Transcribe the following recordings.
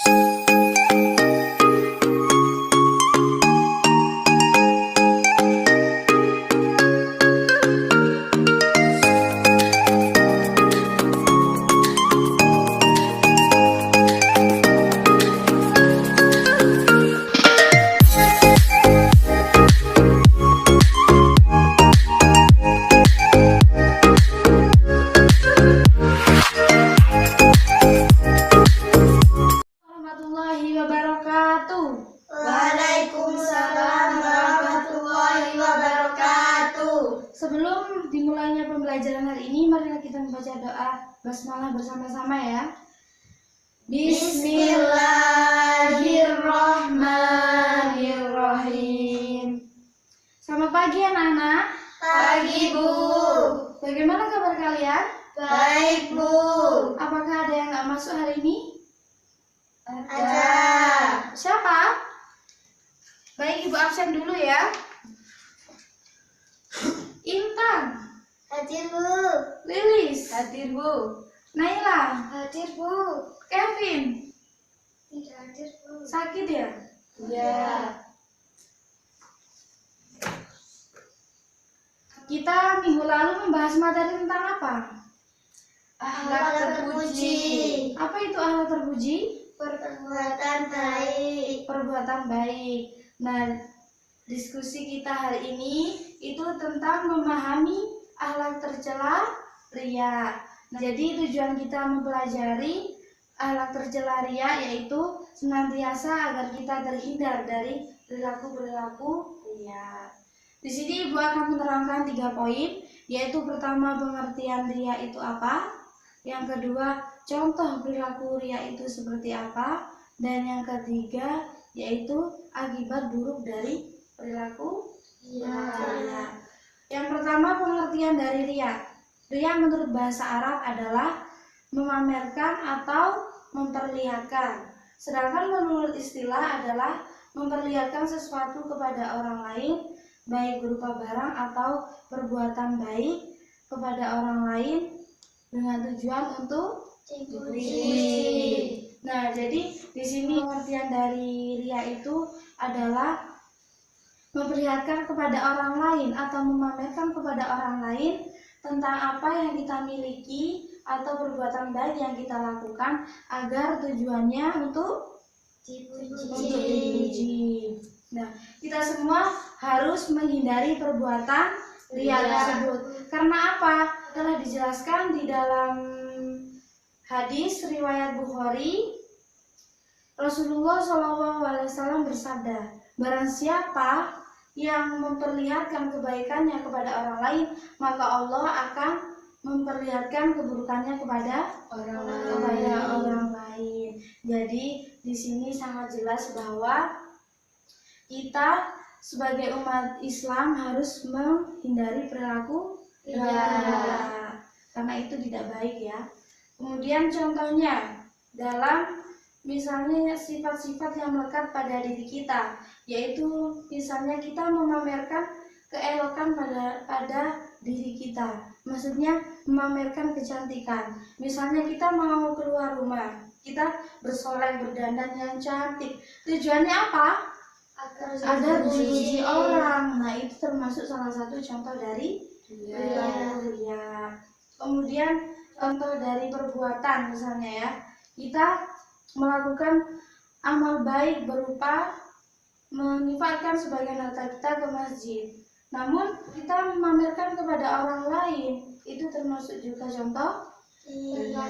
Warahmatullahi wabarakatuh. Waalaikumsalam warahmatullahi wabarakatuh. Sebelum dimulainya pembelajaran hari ini, marilah kita membaca doa basmalah bersama-sama ya. Bismillahirrahmanirrahim. Selamat pagi anak-anak. Pagi, Bu. Bagaimana kabar kalian? Baik, Bu. Apakah ada yang nggak masuk hari ini? Ada. Siapa? Baik, Ibu absen dulu ya. Intan, Hadir, Bu. Lilis, Hadir, Bu. Naila, Hadir, Bu. Kevin. Tidak hadir, Bu. Sakit ya? Ya. Kita minggu lalu membahas materi tentang apa? Akhlak terpuji. Apa itu akhlak terpuji? Perbuatan baik. Perbuatan baik. Nah, diskusi kita hari ini itu tentang memahami akhlak tercela ria. Nah, jadi tujuan kita mempelajari akhlak tercela ria yaitu senantiasa agar kita terhindar dari perilaku-perilaku ria. Di sini Ibu akan menerangkan 3 poin, yaitu pertama pengertian ria itu apa, yang kedua contoh perilaku ria itu seperti apa, dan yang ketiga yaitu akibat buruk dari perilaku ria. Yang pertama pengertian dari ria. Ria menurut bahasa Arab adalah memamerkan atau memperlihatkan. Sedangkan menurut istilah adalah memperlihatkan sesuatu kepada orang lain, baik berupa barang atau perbuatan baik kepada orang lain dengan tujuan untuk dipuji. Nah, jadi di sini pengertian dari ria itu adalah memperlihatkan kepada orang lain atau memamerkan kepada orang lain tentang apa yang kita miliki atau perbuatan baik yang kita lakukan agar tujuannya untuk dipuji. Nah, kita semua harus menghindari perbuatan ria tersebut. Karena apa? Telah dijelaskan di dalam hadis riwayat Bukhari, Rasulullah SAW bersabda, barang siapa yang memperlihatkan kebaikannya kepada orang lain, maka Allah akan memperlihatkan keburukannya kepada orang lain. Jadi di sini sangat jelas bahwa kita sebagai umat Islam harus menghindari perilaku ria, karena itu tidak baik ya. Kemudian contohnya dalam misalnya sifat-sifat yang melekat pada diri kita, yaitu misalnya kita memamerkan keelokan pada diri kita. Maksudnya memamerkan kecantikan. Misalnya kita mau keluar rumah, kita bersolek berdandan yang cantik. Tujuannya apa? Agar dipuji orang. Nah, itu termasuk salah satu contoh dari perilaku ria. Kemudian contoh dari perbuatan misalnya ya, kita melakukan amal baik berupa menginfakkan sebagian harta kita ke masjid, namun kita memamerkan kepada orang lain, itu termasuk juga contoh ria.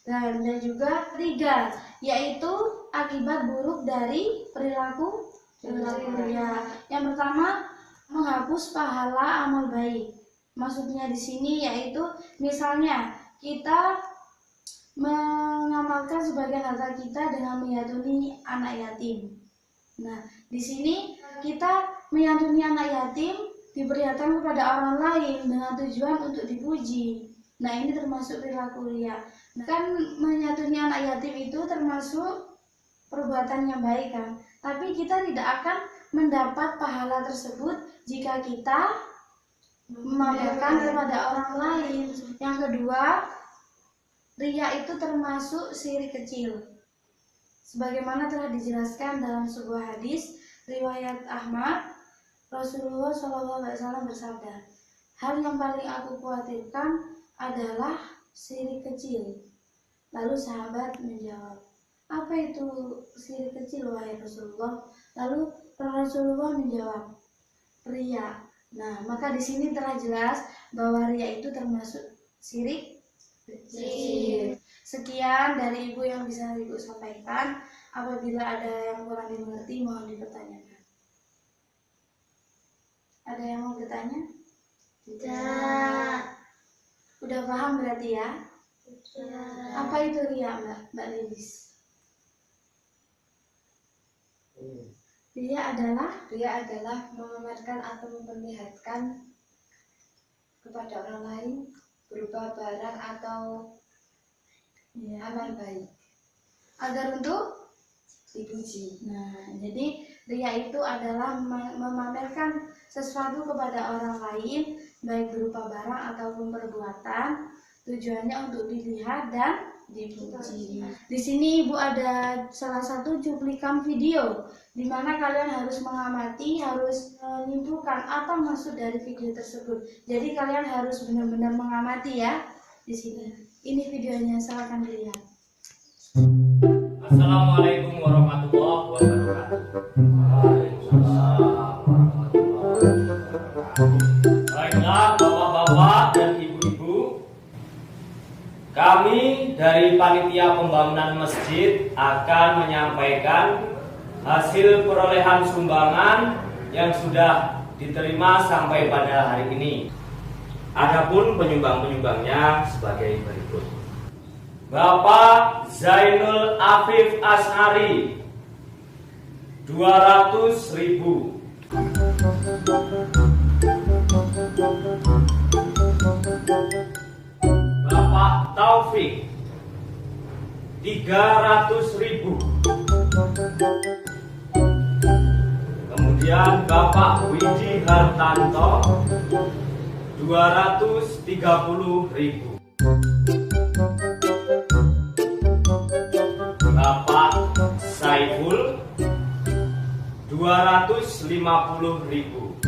Dan juga 3, yaitu akibat buruk dari perilaku ria. Yang pertama, menghapus pahala amal baik. Maksudnya di sini yaitu misalnya kita mengamalkan sebagian harta kita dengan menyantuni anak yatim. Nah, di sini kita menyantuni anak yatim diperlihatkan kepada orang lain dengan tujuan untuk dipuji. Nah, ini termasuk perilaku ria. Kan menyantuni anak yatim itu termasuk perbuatan yang baik kan, tapi kita tidak akan mendapat pahala tersebut jika kita memamerkan kepada orang lain. Yang kedua, Riya itu termasuk syirik kecil. Sebagaimana telah dijelaskan dalam sebuah hadis riwayat Ahmad, Rasulullah SAW bersabda, hal yang paling aku khawatirkan adalah syirik kecil. Lalu sahabat menjawab, apa itu syirik kecil wahai Rasulullah? Lalu Rasulullah menjawab, riya. Nah, maka di sini telah jelas bahwa riya itu termasuk syirik kecil. Sekian dari Ibu yang bisa Ibu sampaikan. Apabila ada yang kurang dimengerti, mohon dipertanyakan. Ada yang mau bertanya? Tidak. Udah paham berarti ya? Tidak. Apa itu riya, Mbak Lilis? Riya adalah memamerkan atau memperlihatkan kepada orang lain berupa barang atau amal baik agar untuk dipuji. Nah, jadi riya itu adalah memamerkan sesuatu kepada orang lain, baik berupa barang ataupun perbuatan, tujuannya untuk dilihat dan dipuji. Di sini Ibu ada salah satu cuplikan video di mana kalian harus mengamati, harus menyimpulkan apa maksud dari video tersebut. Jadi kalian harus benar-benar mengamati ya di sini. Ini videonya, silakan dilihat. Assalamualaikum warahmatullahi wabarakatuh. Waalaikumsalam warahmatullahi wabarakatuh. Baiklah bapak-bapak dan ibu-ibu, kami dari Panitia Pembangunan Masjid akan menyampaikan hasil perolehan sumbangan yang sudah diterima sampai pada hari ini. Adapun penyumbang-penyumbangnya sebagai berikut. Bapak Zainul Afif Ashari 200.000. Bapak Taufik 300.000. Kemudian Bapak Widi Hartanto 230.000. Bapak Saiful 250.000.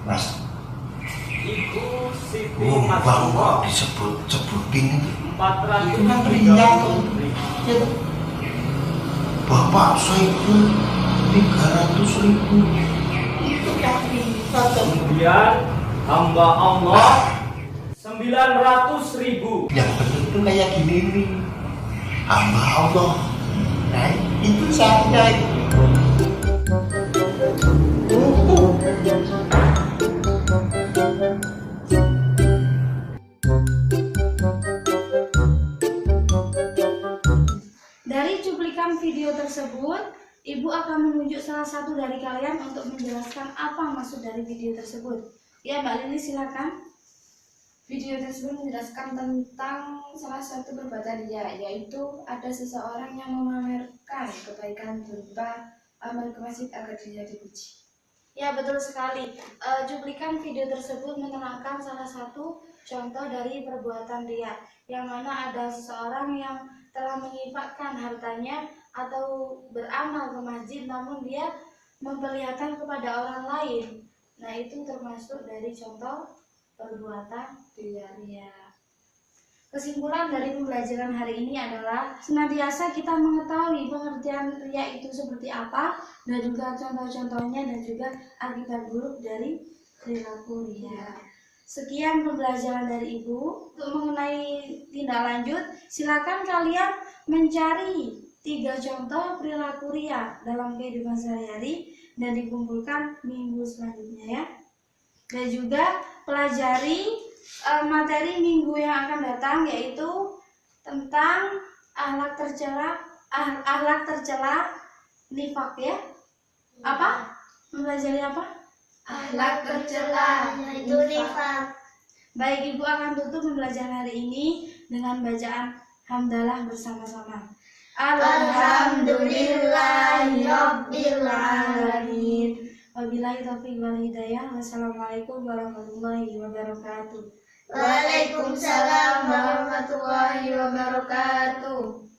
Mas, Ibu Siti bang kok Masuk disebut-sebutin itu 430.000. Bapak Saiful 300.000 itu yang Kemudian hamba Allah 900.000. yang betul itu kayak gini nih, hamba Allah. Nah, itu saya itu. Dari cuplikan video tersebut, Ibu akan menunjuk salah satu dari kalian untuk menjelaskan apa maksud dari video tersebut. Ya, Mbak Lili, silakan. Video tersebut menjelaskan tentang salah satu perbuatan riya, yaitu ada seseorang yang memamerkan kebaikan berupa amal ke masjid agar dia dipuji. Ya, betul sekali. Cuplikan video tersebut menerangkan salah satu contoh dari perbuatan riya, yang mana ada seseorang yang telah menginfakkan hartanya atau beramal ke masjid, namun dia memperlihatkan kepada orang lain. Nah, itu termasuk dari contoh perbuatan riya. Kesimpulan dari pembelajaran hari ini adalah senantiasa kita mengetahui pengertian riya itu seperti apa, dan juga contoh-contohnya, dan juga akibat buruk dari perilaku riya. Sekian pembelajaran dari Ibu. Untuk mengenai tindak lanjut, silakan kalian mencari 3 contoh perilaku riya dalam kehidupan sehari-hari dan dikumpulkan minggu selanjutnya ya. Dan juga pelajari materi minggu yang akan datang, yaitu tentang akhlak tercela nifak ya. Apa? Mempelajari apa? Akhlak tercela, yaitu nifak. Baik, Ibu akan tutup pembelajaran hari ini dengan bacaan hamdalah bersama-sama. Alhamdulillahirabbil alamin. Wabillahi taufiq wal hidayah. Wassalamualaikum warahmatullahi wabarakatuh. Waalaikumsalam warahmatullahi wabarakatuh.